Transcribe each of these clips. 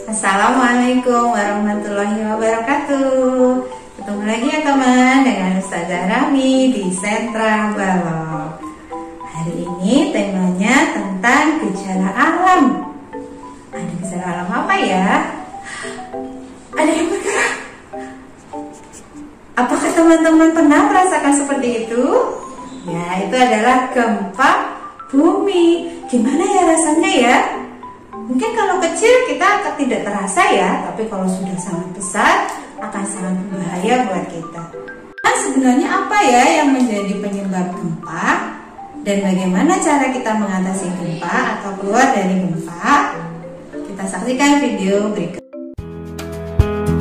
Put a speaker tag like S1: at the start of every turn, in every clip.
S1: Assalamualaikum warahmatullahi wabarakatuh. Ketemu lagi ya teman dengan Ustazah Rahmi di Sentra Balok. Hari ini temanya tentang gejala alam. Ada gejala alam apa ya? Ada yang bergerak. Apakah teman-teman pernah merasakan seperti itu? Ya, itu adalah gempa bumi. Gimana ya rasanya ya? Mungkin kalau kecil kita akan tidak terasa ya, tapi kalau sudah sangat besar akan sangat berbahaya buat kita. Nah, sebenarnya apa ya yang menjadi penyebab gempa dan bagaimana cara kita mengatasi gempa atau keluar dari gempa? Kita saksikan video berikut.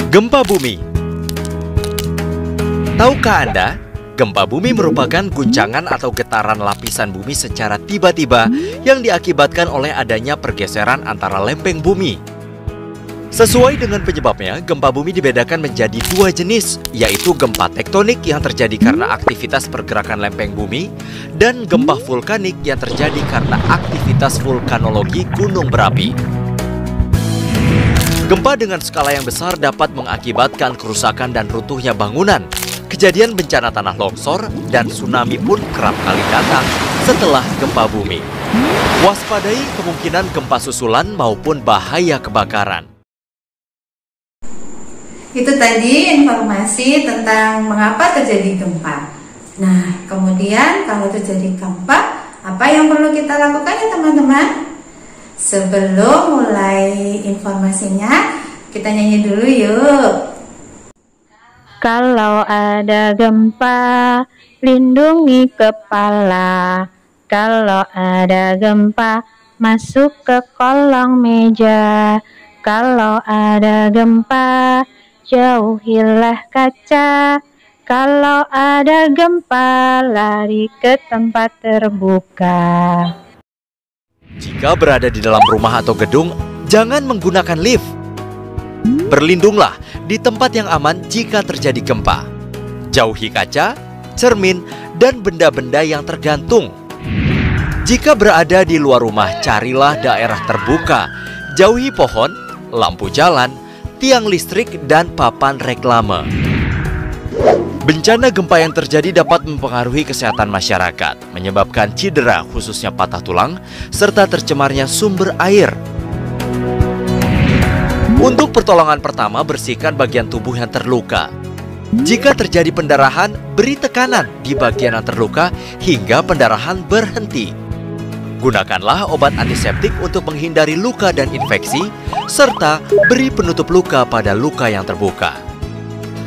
S2: Gempa bumi. Tahukah Anda? Gempa bumi merupakan guncangan atau getaran lapisan bumi secara tiba-tiba yang diakibatkan oleh adanya pergeseran antara lempeng bumi. Sesuai dengan penyebabnya, gempa bumi dibedakan menjadi dua jenis, yaitu gempa tektonik yang terjadi karena aktivitas pergerakan lempeng bumi dan gempa vulkanik yang terjadi karena aktivitas vulkanologi gunung berapi. Gempa dengan skala yang besar dapat mengakibatkan kerusakan dan runtuhnya bangunan. Kejadian bencana tanah longsor dan tsunami pun kerap kali datang setelah gempa bumi. Waspadai kemungkinan gempa susulan maupun bahaya kebakaran.
S1: Itu tadi informasi tentang mengapa terjadi gempa. Nah, kemudian kalau terjadi gempa, apa yang perlu kita lakukan ya teman-teman? Sebelum mulai informasinya, kita nyanyi dulu yuk.
S3: Kalau ada gempa, lindungi kepala. Kalau ada gempa, masuk ke kolong meja. Kalau ada gempa, jauhilah kaca. Kalau ada gempa, lari ke tempat terbuka.
S2: Jika berada di dalam rumah atau gedung, jangan menggunakan lift. Berlindunglah di tempat yang aman jika terjadi gempa. Jauhi kaca, cermin, dan benda-benda yang tergantung. Jika berada di luar rumah, carilah daerah terbuka. Jauhi pohon, lampu jalan, tiang listrik, dan papan reklame. Bencana gempa yang terjadi dapat mempengaruhi kesehatan masyarakat, menyebabkan cedera khususnya patah tulang, serta tercemarnya sumber air. Untuk pertolongan pertama, bersihkan bagian tubuh yang terluka. Jika terjadi pendarahan, beri tekanan di bagian yang terluka hingga pendarahan berhenti. Gunakanlah obat antiseptik untuk menghindari luka dan infeksi, serta beri penutup luka pada luka yang terbuka.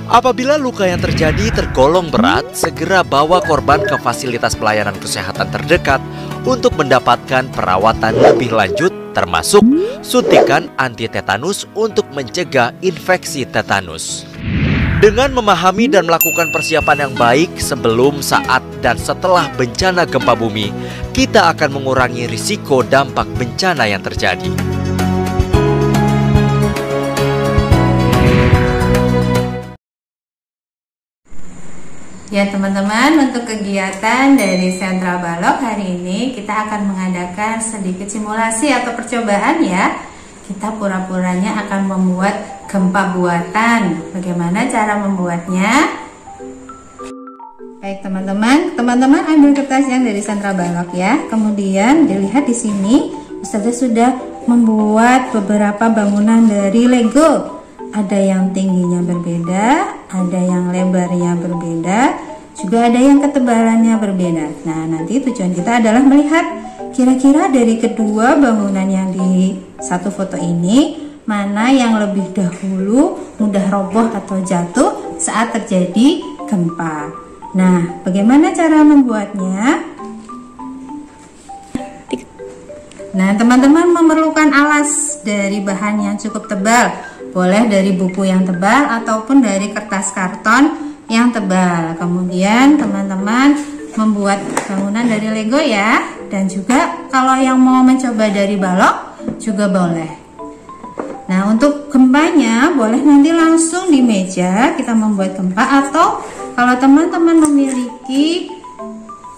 S2: Apabila luka yang terjadi tergolong berat, segera bawa korban ke fasilitas pelayanan kesehatan terdekat untuk mendapatkan perawatan lebih lanjut, termasuk suntikan anti-tetanus untuk mencegah infeksi tetanus. Dengan memahami dan melakukan persiapan yang baik sebelum, saat, dan setelah bencana gempa bumi, kita akan mengurangi risiko dampak bencana yang terjadi.
S1: Ya teman-teman, untuk kegiatan dari Sentra Balok hari ini kita akan mengadakan sedikit simulasi atau percobaan ya. Kita pura-puranya akan membuat gempa buatan. Bagaimana cara membuatnya? Baik teman-teman ambil kertas yang dari Sentra Balok ya. Kemudian dilihat di sini, Ustazah sudah membuat beberapa bangunan dari Lego. Ada yang tingginya berbeda, ada yang lebarnya berbeda, juga ada yang ketebalannya berbeda. Nah, nanti tujuan kita adalah melihat kira-kira dari kedua bangunan yang di satu foto ini, mana yang lebih dahulu mudah roboh atau jatuh saat terjadi gempa. Nah, bagaimana cara membuatnya? Nah, teman-teman memerlukan alas dari bahan yang cukup tebal. Boleh dari buku yang tebal ataupun dari kertas karton yang tebal. Kemudian teman-teman membuat bangunan dari Lego ya. Dan juga kalau yang mau mencoba dari balok juga boleh. Nah, untuk gempanya boleh nanti langsung di meja kita membuat gempa, atau kalau teman-teman memiliki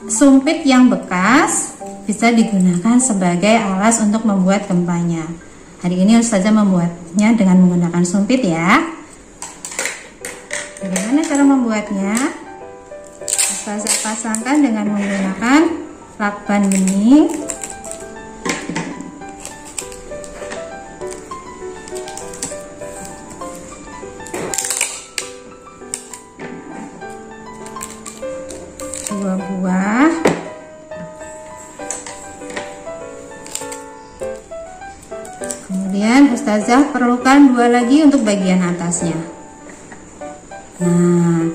S1: sumpit yang bekas bisa digunakan sebagai alas untuk membuat gempanya. Hari ini Ustazah membuatnya dengan menggunakan sumpit ya. Bagaimana cara membuatnya? Ustazah pasangkan dengan menggunakan lakban bening. Dua buah. Kemudian Ustazah perlukan 2 lagi untuk bagian atasnya. Nah,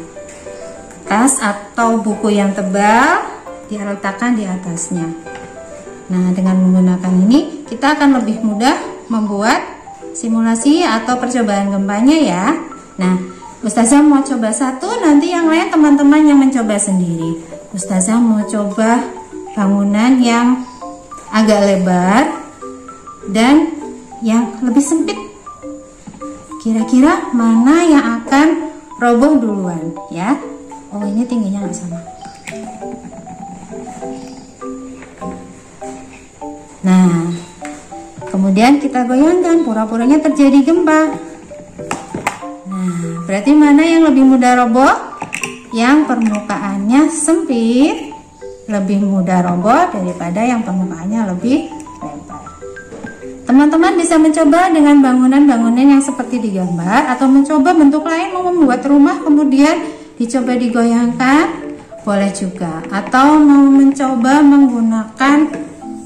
S1: kertas atau buku yang tebal dia letakkan di atasnya. Nah, dengan menggunakan ini kita akan lebih mudah membuat simulasi atau percobaan gempanya ya. Nah, Ustazah mau coba satu, nanti yang lain teman-teman yang mencoba sendiri. Ustazah mau coba bangunan yang agak lebar dan yang lebih sempit. Kira-kira mana yang akan roboh duluan ya? Oh, ini tingginya nggak sama. Nah, kemudian kita goyangkan, pura-puranya terjadi gempa. Nah, berarti mana yang lebih mudah roboh? Yang permukaannya sempit lebih mudah roboh daripada yang permukaannya lebih lebar. Teman-teman bisa mencoba dengan bangunan-bangunan yang seperti digambar, atau mencoba bentuk lain, mau membuat rumah kemudian dicoba digoyangkan, boleh juga. Atau mau mencoba menggunakan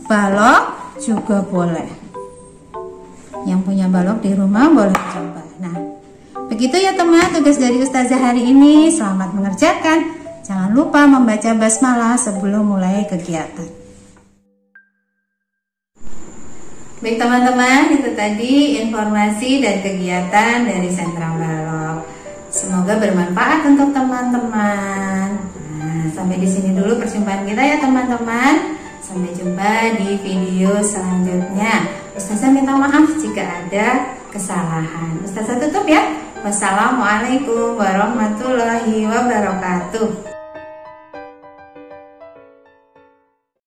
S1: balok juga boleh. Yang punya balok di rumah boleh coba. Nah, begitu ya teman, tugas dari Ustazah hari ini. Selamat mengerjakan. Jangan lupa membaca basmalah sebelum mulai kegiatan. Baik teman-teman, itu tadi informasi dan kegiatan dari Sentra Balok. Semoga bermanfaat untuk teman-teman. Nah, sampai di sini dulu perjumpaan kita ya teman-teman. Sampai jumpa di video selanjutnya. Ustazah minta maaf jika ada kesalahan. Ustazah tutup ya. Wassalamualaikum warahmatullahi wabarakatuh.